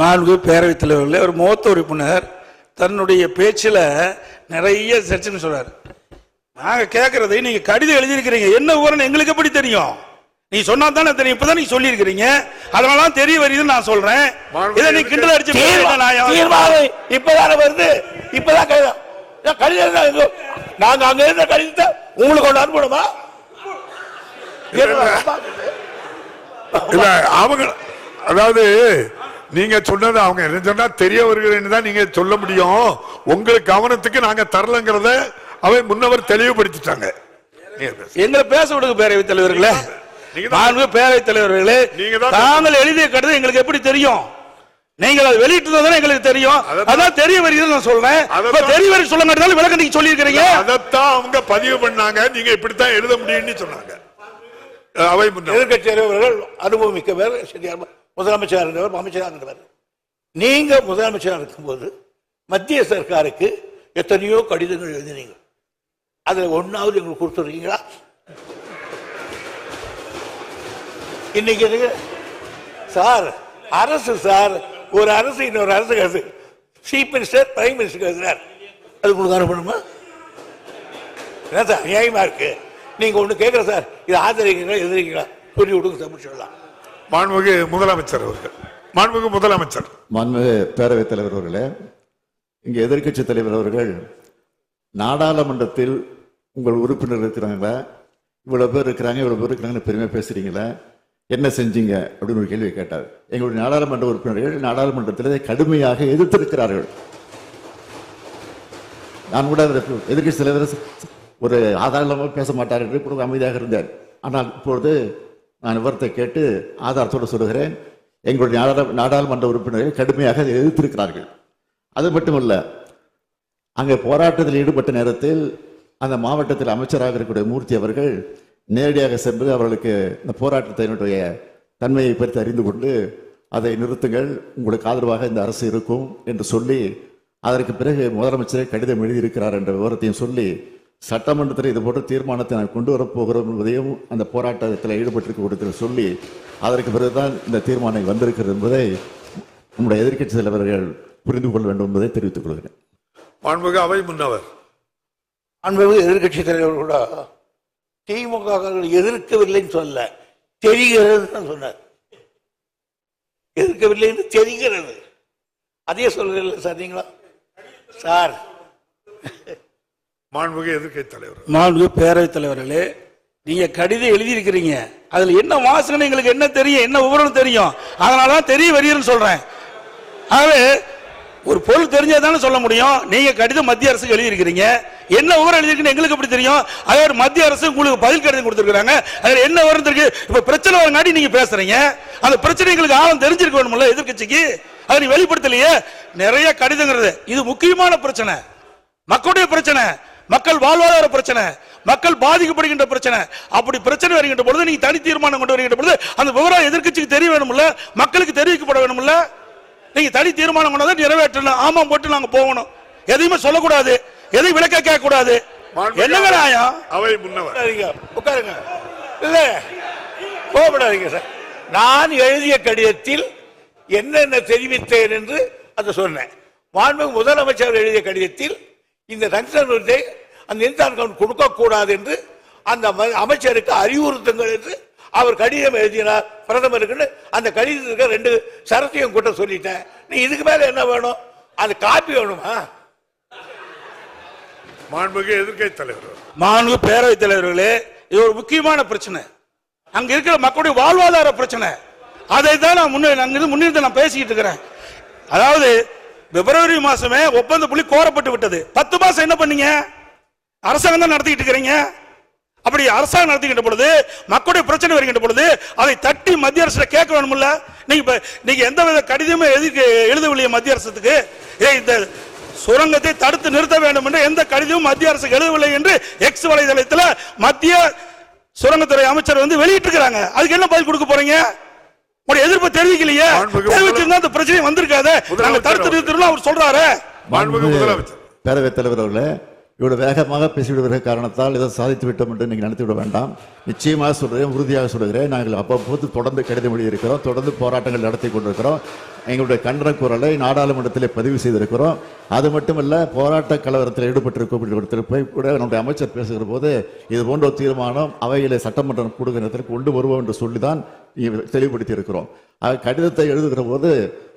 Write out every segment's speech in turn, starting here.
மாண்பு பேரவைத் தலைவர்களே, ஒரு மூத்த உறுப்பினர் தன்னுடைய பேச்சில் நிறைய சர்ச்சைன்னு சொல்றாரு. நாங்க கேட்கறதை நீங்க கடிதம் எழுதியிருக்கிறீங்க, என்ன விவரம் எங்களுக்கு எப்படி தெரியும்? நீ சொன்னா தானே தெரியும். இப்பதான் நீங்க சொல்லி இருக்கிறீங்க, அதனால தெரிய வருதுன்னு நான் சொல்றேன். இதை நீ கிண்டல் அடிச்சு இப்பதானே வருது, இப்பதான் கடிதம் நாங்க அங்க இருந்த கடிதத்தை உங்களுக்கு கொண்டு அனுப்பணுமா? இல்ல அவங்க, அதாவது நீங்க சொன்னது அவங்க என்ன சொன்னா தெரிய வருகிறேன்னு தான் நீங்க சொல்ல முடியும். உங்களுக்கு கவனத்துக்கு நாங்க தரலங்கிறத அவை முன்னவர் தெளிவுபடுத்திட்டாங்க. எங்களை பேச விடுங்க பேரவைத் தலைவர்களே. பேரவைத் தலைவர்களே, தாங்கள் எழுதிய கடிதம் எங்களுக்கு எப்படி தெரியும்? நீங்கள் அதை வெளியிட்டு எங்களுக்கு தெரியும். அதான் தெரிய வருகிறது நான் சொல்றேன். தெரிய வரை சொல்ல மாட்டாலும் விளக்கம் நீங்க சொல்லி இருக்கிறீங்க. அதைத்தான் அவங்க பதிவு பண்ணாங்க. நீங்க இப்படித்தான் எழுத முடியும்னு சொன்னாங்க. அவை எதிர்கட்சி தலைவர்கள் அனுபவம் மிக்கவர், முதலமைச்சர் இருந்தவர், அமைச்சராக இருந்தவர். நீங்க முதலமைச்சராக இருக்கும்போது மத்திய சர்க்காருக்கு எத்தனையோ கடிதங்கள் எழுதினீங்க. அதுல ஒன்னாவது எங்களுக்கு கொடுத்துருக்கீங்களா? இன்னைக்கு சார் அரசு சார் ஒரு அரசு இன்னொரு அரசு சீஃப் மினிஸ்டர் பிரைம் மினிஸ்டர் எழுதுறார், அது உங்களுக்கு அனுப்பணுமா? என்ன சார் நியாயமா இருக்கு? நீங்க ஒண்ணு கேட்கற சார், இது ஆதரிக்கிறீங்களா எதிர்க்கிறீங்களா சொல்லி விடுங்க சார், சொல்லலாம். மாண்புமிகு முதலமைச்சர் அவர்கள். மாண்புமிகு முதலமைச்சர். மாண்புமிகு பேரவைத் தலைவர் அவர்களே, இங்க எதிர்கட்சி தலைவர் அவர்கள் நாடாளுமன்றத்தில் உங்கள் உறுப்பினர் இருக்கிறாங்களா, இவ்வளவு பேர் இருக்கிறாங்க இவ்வளவு பேர் இருக்கிறாங்கன்னு பெருமையா பேசுறீங்களா, என்ன செஞ்சீங்க அப்படின்னு ஒரு கேள்வி கேட்டார். எங்களுடைய நாடாளுமன்ற உறுப்பினர்கள் நாடாளுமன்றத்தில் கடுமையாக எதிர்த்திருக்கிறார்கள். நான் கூட எதிர்கட்சி தலைவர் ஒரு ஆதாரமாக பேச மாட்டார் என்று அமைதியாக இருந்தார். ஆனால் இப்பொழுது நான் விவரத்தை கேட்டு ஆதாரத்தோடு சொல்லுகிறேன். எங்களுடைய நாடாளுமன்ற உறுப்பினர்கள் கடுமையாக எதிர்த்திருக்கிறார்கள். அது மட்டுமல்ல, அங்கே போராட்டத்தில் ஈடுபட்ட நேரத்தில் அந்த மாவட்டத்தில் அமைச்சராக இருக்கக்கூடிய மூர்த்தி அவர்கள் நேரடியாக சென்று அவர்களுக்கு இந்த போராட்டத்தினுடைய தன்மையை பற்றி அறிந்து கொண்டு அதை நிறுத்துங்கள், உங்களுக்கு ஆதரவாக இந்த அரசு இருக்கும் என்று சொல்லி அதற்கு பிறகு முதலமைச்சரை கடிதம் எழுதியிருக்கிறார் என்ற விவரத்தையும் சொல்லி சட்டமன்றத்தில் இது போன்ற தீர்மானத்தை நான் கொண்டு வரப்போகிறோம் என்பதையும் அந்த போராட்டத்தில் ஈடுபட்டிருக்க சொல்லி அதற்கு பிறகுதான் இந்த தீர்மானம் வந்திருக்கிறது என்பதை நம்முடைய எதிர்க்கட்சி தலைவர்கள் புரிந்து கொள்ள வேண்டும் என்பதை தெரிவித்துக் கொள்கிறேன். மாண்புமிகு அவை முன்னவர். மாண்புமிகு எதிர்க்கட்சி தலைவர் கூட திமுக எதிர்க்கவில்லைன்னு சொல்ல, தெரிகிறது சொன்னார். எதிர்க்கவில்லை என்று தெரிகிறது, அதே சொல்றீங்களா சார் நீங்களா சார்? மாண்புமிகு எதிர்க்கட்சி தலைவர். மாண்புமிகு பேரவைத் தலைவர்களே, நீங்க கடிதம் எழுதியிருக்கிறீங்க, அதுல என்ன வாசகம் எங்களுக்கு என்ன தெரியும், என்ன விவரம் தெரியும், அதனாலதான் தெரிய வருகிறேன்னு சொல்றேன். ஆகவே ஒரு பொருள் தெரிஞ்சதானே சொல்ல முடியும். நீங்க கடிதம் மத்திய அரசுக்கு எழுதியிருக்கிறீங்க, என்ன விவரம் எழுதிருக்குன்னு எங்களுக்கு எப்படி தெரியும்? அதே மத்திய அரசு உங்களுக்கு பதில் கடிதம் கொடுத்திருக்காங்க, அதுல என்ன விவரம் இருக்கு? இப்ப பிரச்சனை வரங்காட்டி நீங்க பேசுறீங்க, அந்த பிரச்சனை எங்களுக்கு ஆழம் தெரிஞ்சிருக்க வேணும்ல எதிர்கட்சிக்கு, அதை நீ வெளிப்படுத்தலையே. நிறைய கடிதங்கிறது இது முக்கியமான பிரச்சனை, மக்களுடைய பிரச்சனை, மக்கள் வாழ்வாதார பிரச்சனை, மக்கள் பாதிக்கப்படுகின்ற பிரச்சனை. அப்படி பிரச்சனை வருகின்ற பொழுது நீங்க தனி தீர்மானம் கொண்டு வருகின்ற பொழுது அந்த விவரம் எதிர்கட்சிக்கு தெரிய வேணும்ல, மக்களுக்கு தெரிவிக்கப்பட வேணும்ல. நீங்க தனி தீர்மானம் கொண்டு நிறைவேற்றணும், ஆமா போட்டு நாங்க போகணும், எதையுமே சொல்லக்கூடாது, எதையும் விளக்க கேட்க கூடாது. என்னங்க நியாயம்? அவை முன்னவர் உட்காருங்க. இல்ல கோபப்படாதீங்க சார். நான் எழுதிய கடிதத்தில் என்னென்ன தெரிவித்தேன் என்று அதை சொன்னேன். மாண்புமிகு முதலமைச்சர் எழுதிய கடிதத்தில் இந்த தனித்தன்மை அந்த இன்சான் கொடுக்க கூடாது என்று அந்த அமைச்சருக்கு அறிவுறுத்துங்கள் என்று அவர் கடிதம் எழுதினார் பிரதமருக்கு. அந்த கடிதத்துக்கு 2 சரத்தையும் கூட்ட சொல்லிட்டேன். நீ இதுக்கு மேல என்ன வேணும்? அது காப்பி வேணுமா? மாண்புமிகு எதிர்க்கட்சி தலைவர். மாண்புமிகு பேரவைத் தலைவர்களே, இது ஒரு முக்கியமான பிரச்சனை, அங்க இருக்கிற மக்களுடைய வாழ்வாதார பிரச்சனை. அதை தான் நான் முன்னிருந்து நான் பேசிக்கிட்டு இருக்கிறேன். அதாவது பிப்ரவரி மாசமே ஒப்பந்த புள்ளி கோரப்பட்டு விட்டது. 10 மாசம் என்ன பண்ணீங்க? அரசாங்கம் தான் நடத்திக்கிட்டு இருக்கிறீங்க. அப்படி அரசாங்கம் நடத்திக்கிட்ட பொழுது மக்களுடைய பிரச்சனை வருகின்ற பொழுது அதை தட்டி மத்திய அரசு கேட்க வேணும்ல. நீங்க எந்த வித கடிதமே எழுதவில்லையே மத்திய அரசுக்கு, இந்த சுரங்கத்தை தடுத்து நிறுத்த வேண்டும் என்று எந்த கடிதமும் மத்திய அரசுக்கு எழுதவில்லை என்று எக்ஸ் வலைதளத்தில் மத்திய சுரங்கத்துறை அமைச்சர் வெளியிட்டிருக்கிறாங்க. அதுக்கு என்ன பதில் கொடுக்க போறீங்க? உங்களுடைய எதிர்ப்பு தெரிவிக்கலையே, தெரிவிச்சிருந்தா அந்த பிரச்சனை வந்திருக்காது. நாங்க தடுத்து நிறுத்தணும் அவர் சொல்றாரு. பேரவைத் தலைவர் அவர்களே, இவ்வளவு வேகமாக பேசிவிடுகிற காரணத்தால் இதை சாதித்து விட்டோம் என்று நீங்கள் நினைத்து விட வேண்டாம். நிச்சயமாக சொல்கிறேன், உறுதியாக சொல்கிறேன். நாங்கள் அவ்வப்போது தொடர்ந்து கடிதம் எழுதியிருக்கிறோம், தொடர்ந்து போராட்டங்கள் நடத்தி கொண்டிருக்கிறோம். எங்களுடைய கண்டன குரலை நாடாளுமன்றத்திலே பதிவு செய்திருக்கிறோம். அது மட்டுமல்ல, போராட்ட கலவரத்தில் ஈடுபட்டிருக்க போய் கூட நம்முடைய அமைச்சர் பேசுகிற போது இது போன்ற ஒரு தீர்மானம் அவையிலே சட்டமன்றம் கூடுகிறதற்கு கொண்டு வருவோம் என்று சொல்லிதான் தெளிவுபடுத்தி இருக்கிறோம். கடிதத்தை எழுதுகிற போது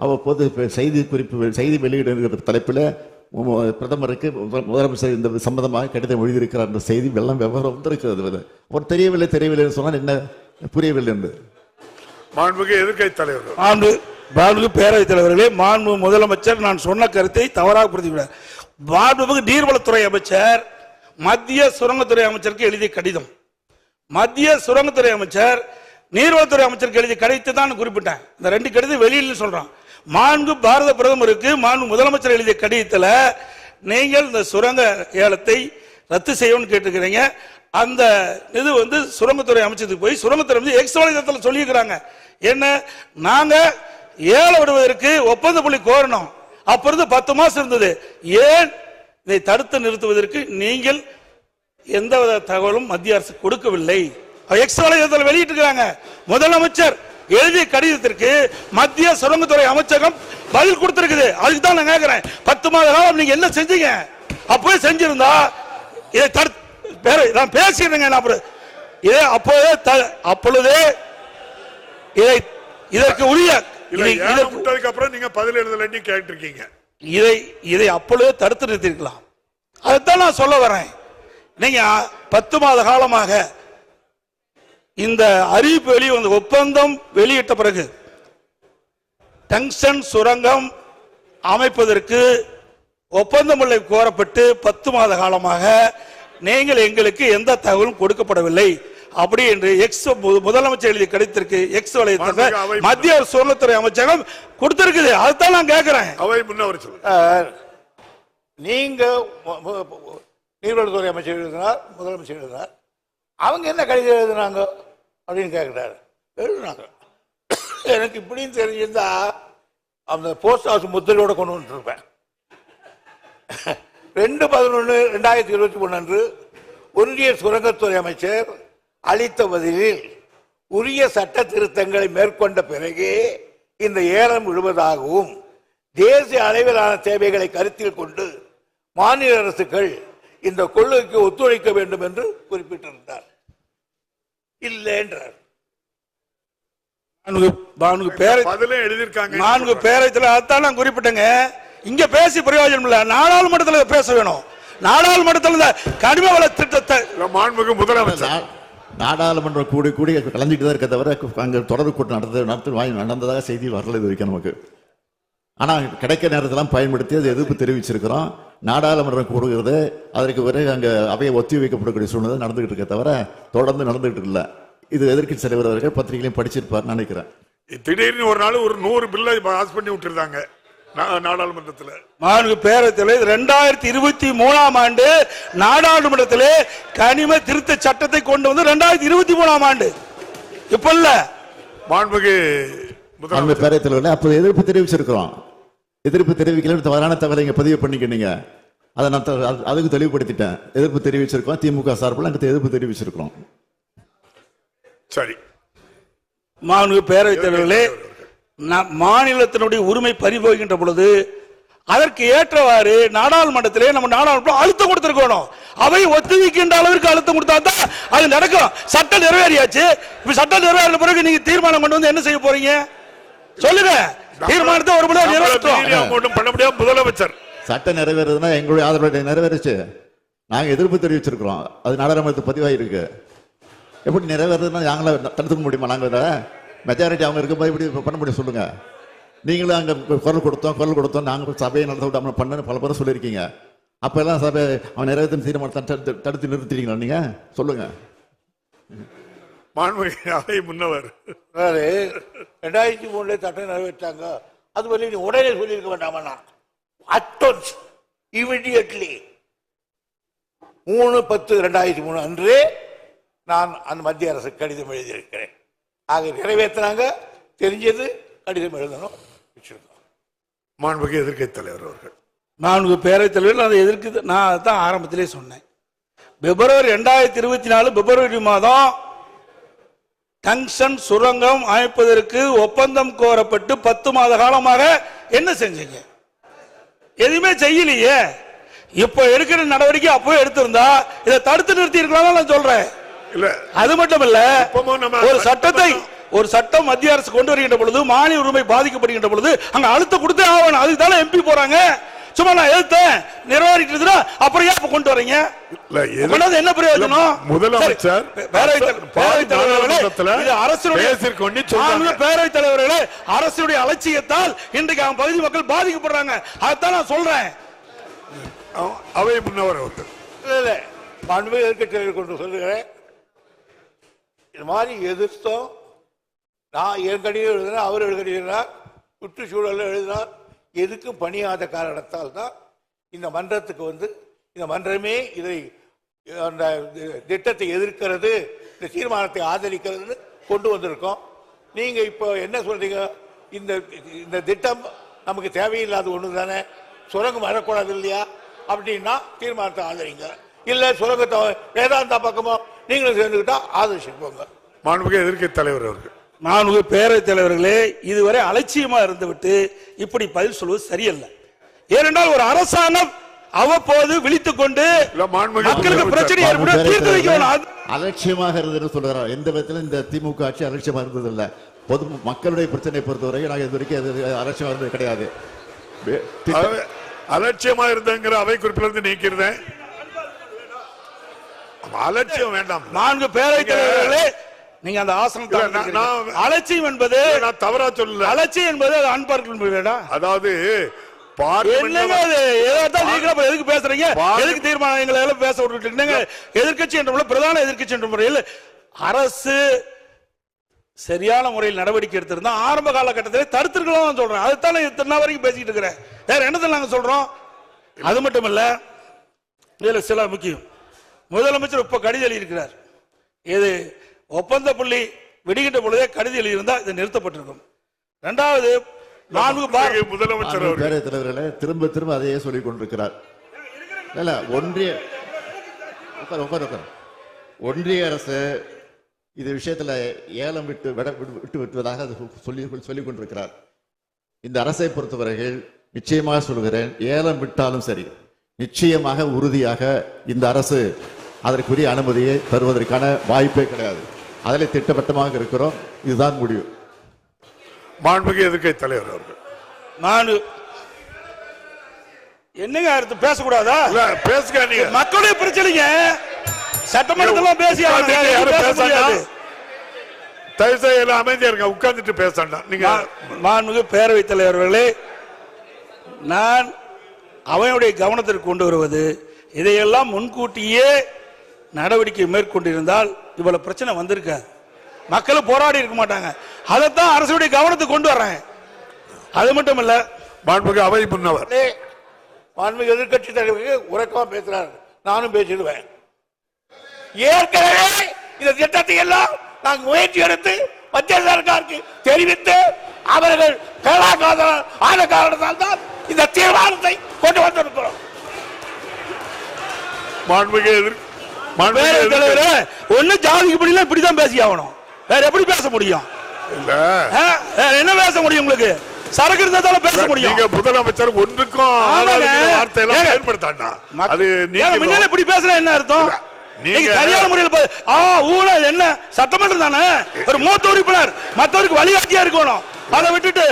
அவ்வப்போது செய்தி வெளியிடுகிற தலைப்பில் பிரதமருக்கு முதலமைச்சர் இந்த சம்பந்தமாக கடிதம் எழுதியிருக்கிறார் என்ற செய்தி வெள்ளம் விவரம் வந்திருக்கிறது. ஒரு தெரியவில்லை சொன்னால் என்ன புரியவில்லை என்று. மாண்புமிகு எதிர்க்கட்சி தலைவர், மாண்புமிகு பேரவைத் தலைவர்களே, மாண்புமிகு முதலமைச்சர் நான் சொன்ன கருத்தை தவறாக புரிந்துவிடார். மாண்புமிகு நீர்வளத்துறை அமைச்சர் மத்திய சுரங்கத்துறை அமைச்சருக்கு எழுதிய கடிதம், மத்திய சுரங்கத்துறை அமைச்சர் நீர்வளத்துறை அமைச்சருக்கு எழுதிய கடிதத்தை தான் குறிப்பிட்டேன். இந்த 2 கடிதம் வெளியில் சொல்றான். மாண்பு பாரத பிரதமருக்கு மாண்பு முதலமைச்சர் எழுதிய கடிதத்தில் நீங்கள் இந்த சுரங்க ஏலத்தை ரத்து செய்யணும்னு கேட்டுக்கிறீங்க. அந்த இது சுரங்கத்துறை அமைச்சருக்கு போய் சுரங்கத்துறை எக்ஸ் வலைதளத்தில் சொல்லியிருக்கிறாங்க. என்ன, நாங்க ஏலம் விடுவதற்கு ஒப்பந்த புள்ளி கோரணும். அப்ப இருந்து 10 மாசம் இருந்தது. ஏன் இதை தடுத்து நிறுத்துவதற்கு நீங்கள் எந்தவித தகவலும் மத்திய அரசு கொடுக்கவில்லை. எக்ஸ் வலைதளத்தில் வெளியிட்டிருக்கிறாங்க. முதலமைச்சர் எழுதிய கடிதத்திற்கு மத்திய சுரங்கத்துறை அமைச்சகம் பதில் கொடுத்திருக்குது. அதுக்கு தான் நான் கேட்கிறேன், 10 மாத காலம் நீங்க என்ன செஞ்சீங்க? அப்பவே செஞ்சிருந்தா இதை நான் பேசிடுறேங்க. அப்பொழுதே இதற்கு உரிய அப்புறம் நீங்க பதில் எழுதலன்னு கேட்டிருக்கீங்க. இதை அப்பொழுதே தடுத்து நிறுத்திருக்கலாம். அதைத்தான் நான் சொல்ல வரேன். நீங்க 10 மாத காலமாக இந்த அறிவிப்பு வெளிவந்த ஒப்பந்தம் வெளியிட்ட பிறகு டங்ஸ்டன் சுரங்கம் அமைப்பதற்கு ஒப்பந்தமுல்லை கோரப்பட்டு 10 மாத காலமாக நீங்கள் எங்களுக்கு எந்த தகவலும் கொடுக்கப்படவில்லை அப்படி என்று முதலமைச்சர் எழுதிய கடிதத்திற்கு எக்ஸ் வலைத்தளத்தில் மத்திய சுரங்கத்துறை அமைச்சகம் கொடுத்திருக்குது. அதுதான் நான் கேட்கிறேன். நீங்க நீர்வளத்துறை அமைச்சர் எழுதினார், முதலமைச்சர் எழுதினார், அவங்க என்ன கடிதம் எழுதுனாங்க அப்படின்னு கேட்கிறாரு. எழுதுனாங்க. எனக்கு இப்படின்னு தெரிஞ்சிருந்தா அந்த போஸ்ட் ஹவுஸ் முத்திரையோட கொண்டு வந்துருப்பேன். 2/11/2023 அன்று ஒன்றிய சுரங்கத்துறை அமைச்சர் அளித்த பதிலில் உரிய சட்ட திருத்தங்களை மேற்கொண்ட பிறகு இந்த ஏலம் விடுவதாகவும் தேசிய அளவிலான தேவைகளை கருத்தில் கொண்டு மாநில அரசுகள் இந்த கொள்கைக்கு ஒத்துழைக்க வேண்டும் என்று குறிப்பிட்டிருந்தார். இல்லை என்றார். பேரத்தில் அதான் நான் குறிப்பிட்டேங்க. இங்க பேசி பிரயோஜனம் இல்ல, நாடாளுமன்றத்தில் பேச வேணும். நாடாளுமன்றத்தில் கனிம வள திட்டத்தை முதலமைச்சர் நாடாளுமன்றம் கூடி கலந்துட்டு தான் இருக்க தவிர அங்கே தொடர்பு கூட்டம் நடந்ததாக செய்தி வரல இது வரைக்கும் நமக்கு. ஆனால் கிடைக்க நேரத்தெல்லாம் பயன்படுத்தி அது எதிர்ப்பு தெரிவிச்சிருக்கிறோம். நாடாளுமன்றம் கூடுகிறது, அதற்கு பிறகு அங்கே அவையை ஒத்தி வைக்கப்படக்கூடிய சூழ்நிலை நடந்துகிட்டு இருக்க தவிர தொடர்ந்து நடந்துகிட்டு இல்லை. இது எதிர்க்கட்சி தலைவர் அவர்கள் பத்திரிகையிலையும் படிச்சிருப்பார் நினைக்கிறேன். திடீர்னு ஒரு நாள் ஒரு 100 பில்லை பாஸ் பண்ணி விட்டுருந்தாங்க நாடாளுமன்றத்தில். மாண்புமிகு பேரவைத் தலைவர் 2023ஆம் ஆண்டு நாடாளுமன்றத்திலே கனிம திருத்த சட்டத்தை கொண்டு வந்து 2023ஆம் ஆண்டு இப்ப இல்ல. மாண்புமிகு பேரவைத் தலைவர் அப்போது எதிர்ப்பு தெரிவிச்சிருக்கிறோம். எதிர்ப்பு தெரிவிக்கல தவறான தகவலை இங்க பதிவு பண்ணிக்கிட்டீங்க. அதை நான் அதுக்கு தெளிவுபடுத்திட்டேன். எதிர்ப்பு தெரிவிச்சிருக்கோம். திமுக சார்பில் அங்கே எதிர்ப்பு தெரிவிச்சிருக்கிறோம். சரி. மாண்புமிகு பேரவைத் தலைவர்களே, மாநிலத்தினுடைய உரிமை பறிபோகின்ற பொழுது அதற்கு ஏற்றவாறு நாடாளுமன்றத்திலே நம்ம நாடாளுமன்றம் அழுத்தம் கொடுத்திருக்கணும். அவை ஒத்துழைக்கின்ற அளவிற்கு அழுத்தம் கொடுத்தா தான் அது நடக்கும். சட்டம் நிறைவேறியாச்சு. இப்ப சட்டம் நிறைவேறின பிறகு நீங்க தீர்மானம் கொண்டு வந்து என்ன செய்ய போறீங்க சொல்லுங்க. தீர்மானத்தை ஒரு முறை பண்ண முடியாது. முதலமைச்சர் சட்டம் நிறைவேறதுன்னா எங்களுடைய ஆதரவு நிறைவேறிச்சு. நாங்க எதிர்ப்பு தெரிவிச்சிருக்கிறோம். அது நாடாளுமன்றத்துக்கு பதிவாயிருக்கு. எப்படி நிறைவேறதுன்னா நாங்கள தடுத்துக்க முடியுமா? நாங்கள் மெஜாரிட்டி அவங்க இருக்கும்போது இப்படி பண்ண முடியும் சொல்லுங்க. நீங்களும் அங்கே குரல் கொடுத்தோம் நாங்கள் சபையை நடத்த விடாம பண்ணு பல பேரும் சொல்லியிருக்கீங்க. அப்போ எல்லாம் சபை அவன் நிறைவேற்ற தீர்மானத்தை தடுத்து நிறுத்திட்டீங்களா நீங்க சொல்லுங்க. முன்னவர் 2003 சட்டம் நிறைவேற்றாங்க. அது வழி நீ உடனே சொல்லியிருக்க வேண்டாமா? அட்வான்ஸ் இமிடியட்லி 3/10/2003 அன்று நான் அந்த மத்திய அரசு கடிதம் எழுதியிருக்கிறேன். ஆக நிறைவேற்றினாங்க, தெரிஞ்சது, கடிதம் எழுதணும். மாண்புமிகு எதிர்க்கட்சி தலைவர் அவர்கள். மாண்புமிகு பேரவைத் தலைவர் அதை எதிர்க்கு நான் தான் ஆரம்பத்திலே சொன்னேன். பிப்ரவரி 2024 பிப்ரவரி மாதம் டங்ஸ்டன் சுரங்கம் அமைப்பதற்கு ஒப்பந்தம் கோரப்பட்டு 10 மாத காலமாக என்ன செஞ்சீங்க? எதுவுமே செய்யலையே. இப்ப எடுக்கிற நடவடிக்கை அப்பவே எடுத்திருந்தா இதை தடுத்து நிறுத்தி இருக்கலாம் நான் சொல்றேன். இல்ல அது மட்டும் இல்ல, நம்ம ஒரு சட்டம் மத்திய அரசு கொண்டு வருகின்ற பொழுது மாநில உரிமை பாதிக்கப்படுகின்ற பொழுது அங்க அழுத்த கொடுத்தே ஆகணும். அதுக்கு தானே எம்பி போறாங்க. சும்மா நான் எதிர்த்தேன் நிர்வாகிட்டு அப்புறம் ஏன் கொண்டு வரீங்க? என்ன பிரயோஜனம்? முதலமைச்சர் பேரவைத் தலைவர்களே, அரசுடைய அலட்சியத்தால் இன்றைக்கு அவன் பகுதி மக்கள் பாதிக்கப்படுறாங்க. அதைத்தான் நான் சொல்றேன். அவை முன்னவர் அவர்கள் மாண்புமிகு எதிர்க்கட்சிகள் கொண்டு சொல்லுகிறேன். இது மாதிரி எதிர்த்தோம். நான் என் கடிதம் எழுதினா அவர் எழுதினார், சுற்றுச்சூழல் எழுதினார். எதுக்கும் பணியாத காரணத்தால் தான் இந்த மன்றத்துக்கு வந்து இந்த மன்றமே இதை அந்த திட்டத்தை எதிர்க்கிறது, இந்த தீர்மானத்தை ஆதரிக்கிறது கொண்டு வந்திருக்கோம். நீங்க இப்போ என்ன சொல்றீங்க? இந்த திட்டம் நமக்கு தேவையில்லாத ஒண்ணு தானே, சுரங்கம் வரக்கூடாது இல்லையா அப்படின்னா தீர்மானத்தை ஆதரிங்க. இல்ல சுரங்கத்தை வேதாந்தா பக்கமோ நீங்களும் சேர்ந்துக்கிட்டா ஆதரிச்சுப்போங்க. மாண்புமிகு எதிர்க்கட்சி தலைவர் அவர்கள். மாண்புமிகு பேரவைத் தலைவர்களே, இதுவரை அலட்சியமா இருந்துவிட்டு இப்படி பதில் சொல்வது சரியல்ல. ஏனென்றால் ஒரு அரசாங்கம் அவ்வப்போது விழித்துக் கொண்டு மக்களுக்கு பிரச்சனை ஏற்படும் தீர்த்து வைக்கணும். அலட்சியமாக இருந்தது சொல்றார். எந்த விதத்திலும் இந்த திமுக ஆட்சி அலட்சியமா இருந்தது இல்ல. பொது மக்களுடைய பிரச்சனை பொறுத்தவரை நாங்கள் இது வரைக்கும் அலட்சியமா இருந்தது கிடையாது. அலட்சியமா இருந்தங்கிற அவை குறிப்பிலிருந்து நீக்கிறேன். அலட்சியம் வேண்டாம். 4 பேரவைத் தலைவர்களே, நீங்க அந்த ஆசனம் அலட்சியம் என்பது நான் தவறா சொல்லல. அலட்சியம் என்பது அன்பார்க்க. அதாவது எதுக்கு பேசுறீங்க? எதுக்கு தீர்மானம் பேச விட்டுட்டு எதிர்கட்சி என்ற முறையில், பிரதான எதிர்கட்சி என்ற முறையில் அரசு சரியான முறையில் நடவடிக்கை எடுத்திருந்தா ஆரம்ப காலகட்டத்தில் தடுத்திருக்கலாம் சொல்றேன். அதுதான் இத்தனை வரைக்கும் பேசிட்டு இருக்கிறேன். வேற என்னத்தில் நாங்க சொல்றோம்? அது மட்டும் இல்ல, இதுல சில முக்கியம். முதலமைச்சர் இப்ப கடிதம் எழுதியிருக்கிறார். இது ஒப்பந்த புள்ளி விடுகின்ற பொழுதே கடிதம் எழுதியிருந்தா இது நிறுத்தப்பட்டிருக்கும். இரண்டாவது, முதலமைச்சர் தலைவர்களே திரும்ப திரும்ப அதையே சொல்லிக் கொண்டிருக்கிறார். ஒன்றிய அரசு இது விஷயத்துல ஏலம் விட்டு விட்டுவதாக சொல்லிக் கொண்டிருக்கிறார். இந்த அரசை பொறுத்தவரையில் நிச்சயமாக சொல்கிறேன், ஏலம் விட்டாலும் சரி, நிச்சயமாக உறுதியாக இந்த அரசு அதற்குரிய அனுமதியை தருவதற்கான வாய்ப்பே கிடையாது. அதில் திட்டவட்டமாக இருக்கிறோம். இதுதான் முடிவு. மாண்புமிகு எதிர்க்கட்சி தலைவர் அவர்கள். நான் என்னங்க அடுத்து பேசக்கூடாதா? பேசுங்க. நீங்க மக்களுடைய பிரச்சனைங்க சட்டமன்றத்தில் பேசி தயவுசெய்து அமைதியா இருங்க, உட்கார்ந்துட்டு பேசண்டா. நீங்க மாண்புமிகு பேரவைத் தலைவர்களே, நான் அவையுடைய கவனத்திற்கு கொண்டு வருவது, இதையெல்லாம் முன்கூட்டியே நடவடிக்கை மேற்கொண்டிருந்தால் இவ்வளவு பிரச்சனை வந்திருக்காது. மக்கள் போராடி இருக்க மாட்டாங்க. அதைத்தான் அரசுடைய கவனத்துக்கு கொண்டு வர்றேன். அது மட்டும் இல்ல, மாண்புமிகு அவை முன்னவர், மாண்புமிகு எதிர்க்கட்சி தலைவருக்கு உறக்கமா பேசுறாரு, நானும் பேசிடுவேன். ஏற்கனவே இந்த திட்டத்தை எல்லாம் நாங்கள் முயற்சி எடுத்து மத்திய சர்க்காருக்கு தெரிவித்து அவர்கள் ஆன காரணத்தால் தான் இந்த தீர்மானத்தை கொண்டு வந்திருக்கிறோம். ஒண்ணு ஜாதிக்கு படியல இப்படிதான் பேசி ஆகணும். வேற எப்படி பேச முடியும்? என்ன பேச முடியும்? உங்களுக்கு சரக்கு இருந்தாலும் பேச முடியும். நீங்க முதலமைச்சர் ஒன்றுக்கும் வார்த்தையெல்லாம் பயன்படுத்தாண்டா. அது நீங்க இப்படி பேசுற என்ன அர்த்தம்? நீங்க சரியான முறையில் என்ன சட்டமன்றம் தானே, ஒரு மூத்த உறுப்பினர் மற்றவருக்கு வழிகாட்டியா இருக்கணும். அதை விட்டுட்டு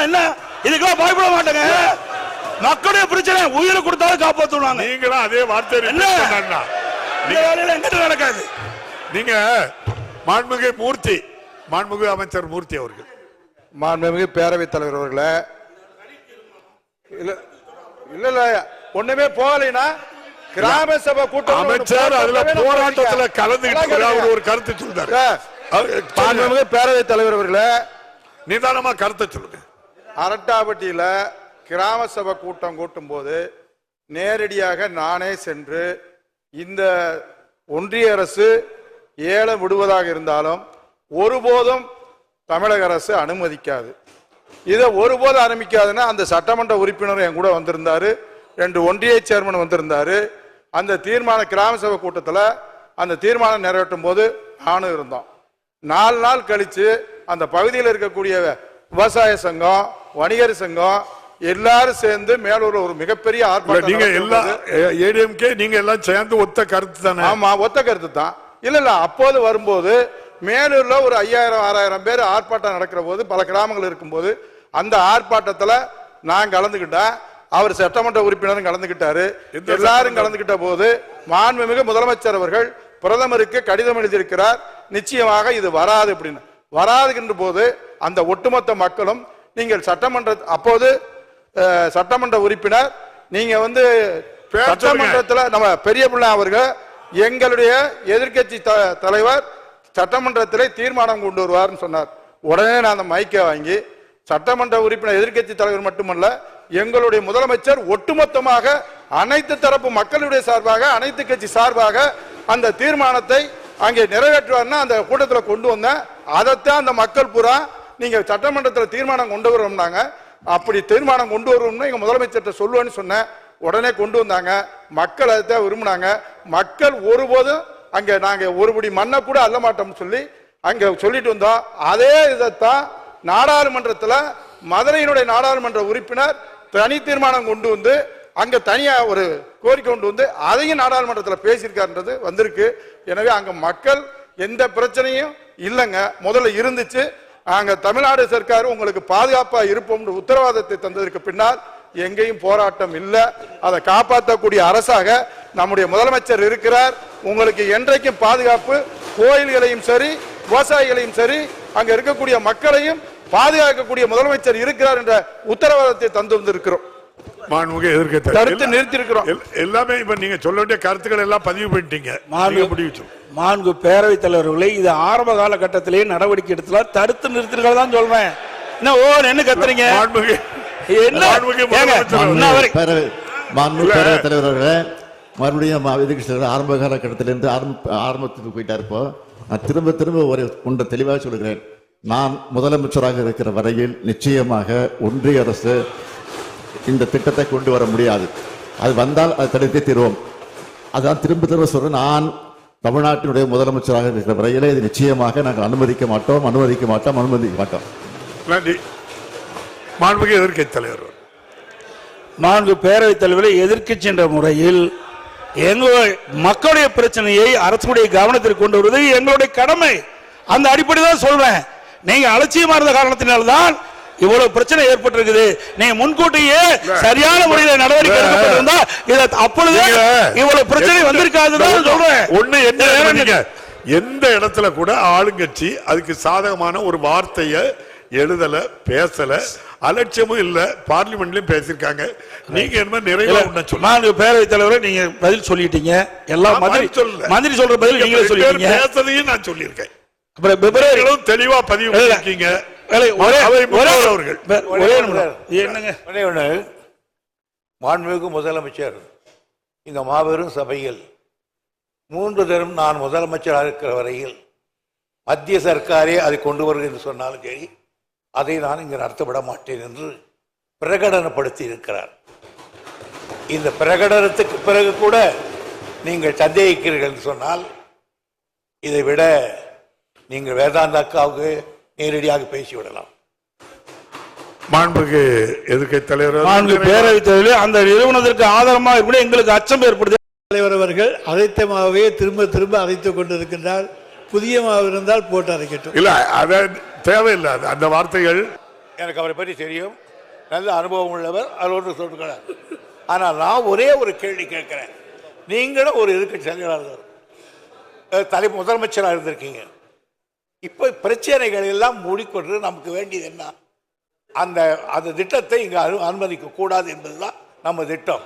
என்ன இதுக்கெல்லாம் பயப்பட மாட்டாங்க. மக்களுடைய பிரச்சனை உயிரை கொடுத்தாலும் காப்பாற்றுவாங்க. நீங்களும் அதே வார்த்தை நடக்காது. நீங்க மாண்புமிகு மூர்த்தி, மாண்புமிகு அமைச்சர் மூர்த்தி அவர்கள். மாண்புமிகு பேரவைத் தலைவர் அவர்களே, இல்ல இல்ல ஒண்ணுமே போகலைன்னா கிராம சபை கூட்டம் அமைச்சர் அதுல போராட்டத்தில் கலந்துகிட்டு ஒரு கருத்து சொல்றாரு. மாண்புமிகு பேரவைத் தலைவர் அவர்களே, நிதானமா கருத்தை சொல்லுங்க. அரட்டாப்பட்டியில கிராம சபை கூட்டம் கூட்டும் போது நேரடியாக நானே சென்று இந்த ஒன்றிய அரசு ஏலம் விடுவதாக இருந்தாலும் ஒருபோதும் தமிழக அரசு அனுமதிக்காது. இதை ஒருபோதும் அனுமதிக்காதுன்னா அந்த சட்டமன்ற உறுப்பினர் என் கூட வந்திருந்தாரு, 2 ஒன்றிய சேர்மன் வந்திருந்தாரு. அந்த தீர்மான கிராம சபை கூட்டத்தில் அந்த தீர்மானம் நிறைவேற்றும் போது நானும் இருந்தோம். 4 நாள் கழிச்சு அந்த பகுதியில் இருக்கக்கூடிய விவசாய சங்கம், வணிகர் சங்கம் எல்லாரும் சேர்ந்து மேலூர்ல ஒரு மிகப்பெரிய ஆர்ப்பாட்டம். நீங்க எல்லாம் ஏடிஎம்கே நீங்க எல்லாம் சேர்ந்து ஒத்த கருத்து தானே? ஆமா, ஒத்த கருத்து தான். இல்ல அப்போது வரும்போது மேலூர்ல ஒரு 5000-6000 பேர் ஆர்ப்பாட்டம் நடக்கிற போது, பல கிராமங்கள் இருக்கும்போது அந்த ஆர்ப்பாட்டத்துல நான் கலந்துகிட்டேன். அவர் சட்டமன்ற உறுப்பினரும் கலந்துகிட்டாரு. எல்லாரும் கலந்துகிட்ட போது மாண்புமிகு முதலமைச்சர் அவர்கள் பிரதமருக்கு கடிதம் எழுதியிருக்கிறார், நிச்சயமாக இது வராது அப்படின்னு. வராதுகின்ற போது அந்த ஒட்டுமொத்த மக்களும் நீங்கள் அப்போது சட்டமன்ற உறுப்பினர் நீங்க சட்டமன்றத்தில் நம்ம பெரிய பிள்ளை அவர்கள் எங்களுடைய எதிர்கட்சி தலைவர் சட்டமன்றத்திலே தீர்மானம் கொண்டு வருவார்னு சொன்னார். உடனே நான் அந்த மைக்கை வாங்கி சட்டமன்ற உறுப்பினர் எதிர்கட்சி தலைவர் மட்டுமல்ல, எங்களுடைய முதலமைச்சர் ஒட்டுமொத்தமாக அனைத்து தரப்பு மக்களுடைய சார்பாக, அனைத்து கட்சி சார்பாக அந்த தீர்மானத்தை அங்கே நிறைவேற்றுவார்னா அந்த கூட்டத்தில் கொண்டு வந்தேன். அதைத்தான் அந்த மக்கள் பூரா நீங்க சட்டமன்றத்தில் தீர்மானம் கொண்டு வரணும்னாங்க. அப்படி தீர்மானம் கொண்டு வரணும்னு எங்க முதலமைச்சர்கிட்ட சொல்லுவேன்னு சொன்னேன். உடனே கொண்டு வந்தாங்க. மக்கள் அதைத்தான் விரும்பினாங்க. மக்கள் ஒருபோதும் அங்க நாங்க ஒருபடி மண்ணை கூட அள்ள மாட்டோம்னு சொல்லி அங்க சொல்லிட்டு வந்தோம். அதே இதைத்தான் நாடாளுமன்றத்தில் மதுரையினுடைய நாடாளுமன்ற உறுப்பினர் தனி தீர்மானம் கொண்டு வந்து அங்க தனியா ஒரு கோரிக்கை கொண்டு வந்து அதையும் நாடாளுமன்றத்தில் பேசியிருக்காருன்றது வந்திருக்கு. எனவே அங்க மக்கள் எந்த பிரச்சனையும் இல்லைங்க, முதல்ல இருந்துச்சு. அங்க தமிழ்நாடு சர்க்கார் உங்களுக்கு பாதுகாப்பா இருப்போம் உத்தரவாதத்தை தந்ததற்கு பின்னால் எங்கேயும் போராட்டம் இல்லை. அதை காப்பாற்றக்கூடிய அரசாக நம்முடைய முதலமைச்சர் இருக்கிறார். உங்களுக்கு என்றைக்கும் பாதுகாப்பு, கோயில்களையும் சரி விவசாயிகளையும் சரி அங்க இருக்கக்கூடிய மக்களையும் பாதுகாக்கக்கூடிய முதலமைச்சர் இருக்கிறார் என்ற உத்தரவாதத்தை தந்து வந்திருக்கிறோம். கருத்து நிறுத்தி இருக்கிறோம். எல்லாமே இப்ப நீங்க சொல்ல வேண்டிய கருத்துக்கள் எல்லாம் பதிவு பண்ணிட்டீங்க. மாண்பு பேரவைத் தலைவர்களை இது ஆரம்ப காலகட்டத்திலேயே நடவடிக்கை எடுத்துல தடுத்து நிறுத்திருக்கிறதா சொல்றேன். என்ன கத்துறீங்க? தலைவர்களே, மறுபடியும் ஆரம்ப காலகட்டத்திலிருந்து ஆரம்பத்துக்கு போயிட்டா இருப்போ நான் திரும்ப திரும்ப ஒரு ஒன்றை தெளிவாக சொல்கிறேன். நான் முதலமைச்சராக இருக்கிற வரையில் நிச்சயமாக ஒன்றிய அரசு இந்த திட்டத்தை கொண்டு வர முடியாது. அது வந்தால் அதை தடுத்தே தீர்வோம். அதான் திரும்ப திரும்ப சொல்றேன். நான் தமிழ்நாட்டினுடைய முதலமைச்சராக இருக்கிற வரையிலே இது நிச்சயமாக நாங்கள் அனுமதிக்க மாட்டோம். நன்றி. மாண்புமிகு எதிர்க்கட்சி தலைவர். மாண்பு பேரவைத் தலைவரை எதிர்க்கட்சி என்ற முறையில் எங்களுடைய மக்களுடைய பிரச்சனையை அரசுடைய கவனத்திற்கு கொண்டு வருவது எங்களுடைய கடமை. அந்த அடிப்படையில் தான் சொல்றேன். நீங்க அலட்சியமா இருந்த காரணத்தினால்தான் இவ்வளவு பிரச்சனை ஏற்பட்டிருக்குது. நீங்க முன்கூட்டியே சரியான முறையில் நடவடிக்கை எடுக்கப்பட்டிருந்தா அப்பொழுது இவ்வளவு பிரச்சனை வந்திருக்காதுதான் சொல்றேன். ஒண்ணு என்ன, எந்த இடத்துல கூட ஆளுங்கட்சி அதுக்கு சாதகமான ஒரு வார்த்தையை எழுதல, பேசல, அலட்சியமும் இல்ல. பார்லிமெண்ட்லயும் பேசிருக்காங்க. நீங்க என்ன நிறைய பேரவைத் தலைவரை நீங்க பதில் சொல்லிட்டீங்க. எல்லாம் மந்திரி சொல்ற பதில் நீங்களே சொல்லிட்டீங்க. பேசுறதையும் நான் சொல்லியிருக்கேன். அப்புறம் பிப்ரவரியிலும் தெளிவா பதிவு பண்ணிருக்கீங்க. மாண்புமிகு முதலமைச்சர் இந்த மாபெரும் சபையில் 3 தரம் நான் முதலமைச்சராக இருக்கிற வரையில் மத்திய சர்க்காரே அதை கொண்டு வருகிறது என்று சொன்னாலும் சரி, அதை நான் இங்கு நடத்தப்பட மாட்டேன் என்று பிரகடனப்படுத்தி இருக்கிறார். இந்த பிரகடனத்துக்கு பிறகு கூட நீங்கள் சந்தேகிக்கிறீர்கள் என்று சொன்னால் இதை விட நீங்கள் வேதாந்தாக்காவுக்கு நேரடியாக பேசிவிடலாம். மாண்புமிகு எதிர்க்கட்சி தலைவர், பேரவைத் தலைவர் அந்த நிறுவனத்திற்கு ஆதாரமாக கூட எங்களுக்கு அச்சம் ஏற்படுது. தலைவர் அவர்கள் அரைத்த மாவே திரும்ப திரும்ப அரைத்துக் கொண்டிருக்கின்றார். புதிய மாவு இருந்தால் போட்டு அரைக்கட்டும். இல்ல, அத தேவையில்லை. அந்த வார்த்தைகள் எனக்கு அவரை பற்றி தெரியும். நல்ல அனுபவம் உள்ளவர். அது ஒன்று சொல்லுகிறார். ஆனால் நான் ஒரே ஒரு கேள்வி கேட்கிறேன். நீங்களும் ஒரு எதிர்க்கட்சி தலைவராக முதலமைச்சராக இருந்திருக்கீங்க. இப்ப பிரச்சனைகள் எல்லாம் மூடிக்கொண்டு நமக்கு வேண்டியது என்ன? அந்த திட்டத்தை இங்கு அனுமதிக்க கூடாது என்பதுதான் நம்ம திட்டம்.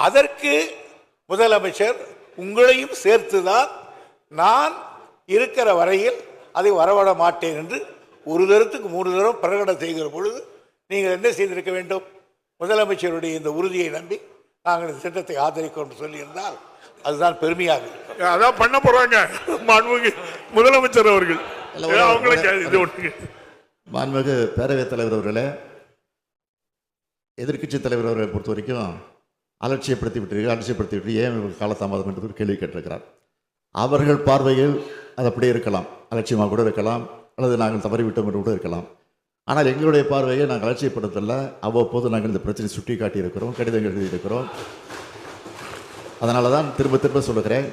அதற்கு முதலமைச்சர் உங்களையும் சேர்த்துதான் நான் இருக்கிற வரையில் அதை வரவிட மாட்டேன் என்று ஒரு தரத்துக்கு 3 தரம் பிரகடனம் செய்கிற பொழுது நீங்கள் என்ன செய்திருக்க வேண்டும்? முதலமைச்சருடைய இந்த உறுதியை நம்பி நாங்கள் இந்த திட்டத்தை ஆதரிக்கிறோம் சொல்லியிருந்தால் அதுதான் பெருமையாக இருக்கும். அதான் பண்ண போறாங்க முதலமைச்சர் அவர்கள். மாண்புமிகு பேரவைத் தலைவர் அவர்களே, எதிர்க்கட்சி தலைவர் அவர்களை பொறுத்த வரைக்கும் அலட்சியப்படுத்தி விட்டு ஏன் காலதாமதம் என்று ஒரு கேள்வி கேட்டிருக்கிறார். அவர்கள் பார்வையில் அது அப்படியே இருக்கலாம், அலட்சியமாக கூட இருக்கலாம், அல்லது நாங்கள் தவறிவிட்டோம் என்று கூட இருக்கலாம். ஆனால் எங்களுடைய பார்வையை நாங்கள் அலட்சியப்படுத்தல. அவ்வப்போது நாங்கள் இந்த பிரச்சனை சுட்டி காட்டியிருக்கிறோம், கடிதங்கள் எழுதியிருக்கிறோம். அதனால தான் திரும்ப திரும்ப சொல்லுகிறேன்,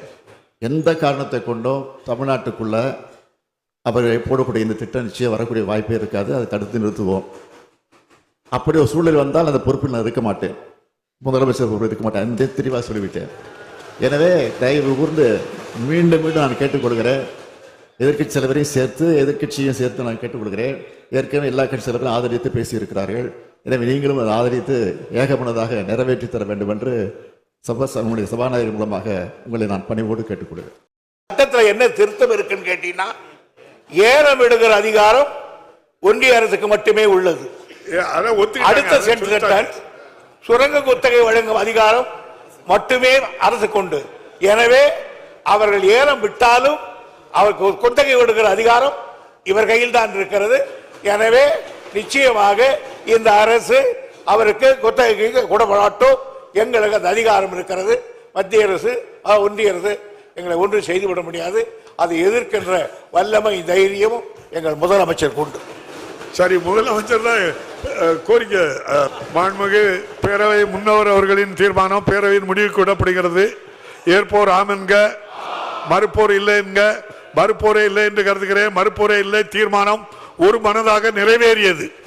எந்த காரணத்தை கொண்டோ தமிழ்நாட்டுக்குள்ள அவர்கள் போடக்கூடிய இந்த திட்டம் நிச்சயம் வரக்கூடிய வாய்ப்பே இருக்காது. அதை தடுத்து நிறுத்துவோம். அப்படி ஒரு சூழல் வந்தால் அந்த பொறுப்பில் நான் இருக்க மாட்டேன், முதலமைச்சர் பொறுப்பில் இருக்க மாட்டேன். அந்த தெளிவாக சொல்லிவிட்டேன். எனவே தயவு கூர்ந்து மீண்டும் மீண்டும் நான் கேட்டுக்கொள்கிறேன், எதிர்க்கட்சி தலைவரையும் சேர்த்து எதிர்க்கட்சியும் சேர்த்து நான் கேட்டுக்கொள்கிறேன். ஏற்கனவே எல்லா கட்சி தலைவர்களும் ஆதரித்து பேசியிருக்கிறார்கள். எனவே நீங்களும் அதை ஆதரித்து ஏகமனதாக நிறைவேற்றி தர வேண்டும் என்று நம்முடைய சபாநாயகர் மூலமாக உங்களை நான் பணிவோடு கேட்டுக்கொள்கிறேன். சட்டத்தில் என்ன திருத்தம் இருக்குன்னு கேட்டீங்கன்னா, ஏலம் எடுக்கிற அதிகாரம் ஒன்றிய அரசுக்கு மட்டுமே உள்ளது. அடுத்த சென்டர் சுரங்க குத்தகை வழங்கும் அதிகாரம் மட்டுமே அரசு கொண்டு. எனவே அவர்கள் ஏலம் விட்டாலும் அவருக்கு குத்தகை கொடுக்கிற அதிகாரம் இவர் கையில் தான் இருக்கிறது. எனவே நிச்சயமாக இந்த அரசு அவருக்கு குத்தகைக்கு கொடுப்படாட்டும். எங்களுக்கு அந்த அதிகாரம் இருக்கிறது. மத்திய அரசு ஒன்றிய அரசு எங்களை ஒன்றும் செய்துவிட முடியாது. அதை எதிர்க்கின்ற வல்லமை தைரியமும் எங்கள் முதலமைச்சர் கொண்டு. சரி, முதலமைச்சர் தான் கோரிக்கை. மாண்புமிகு பேரவை முன்னவர் அவர்களின் தீர்மானம் பேரவையின் முடிவுக்கு விடப்படுகிறது. ஏற்போர் ஆம் என்க, மறுப்போர் இல்லை என்க. மறுப்போரே இல்லை என்று கருதுகிறேன். மறுப்போரே இல்லை. தீர்மானம் ஒரு மனதாக நிறைவேறியது.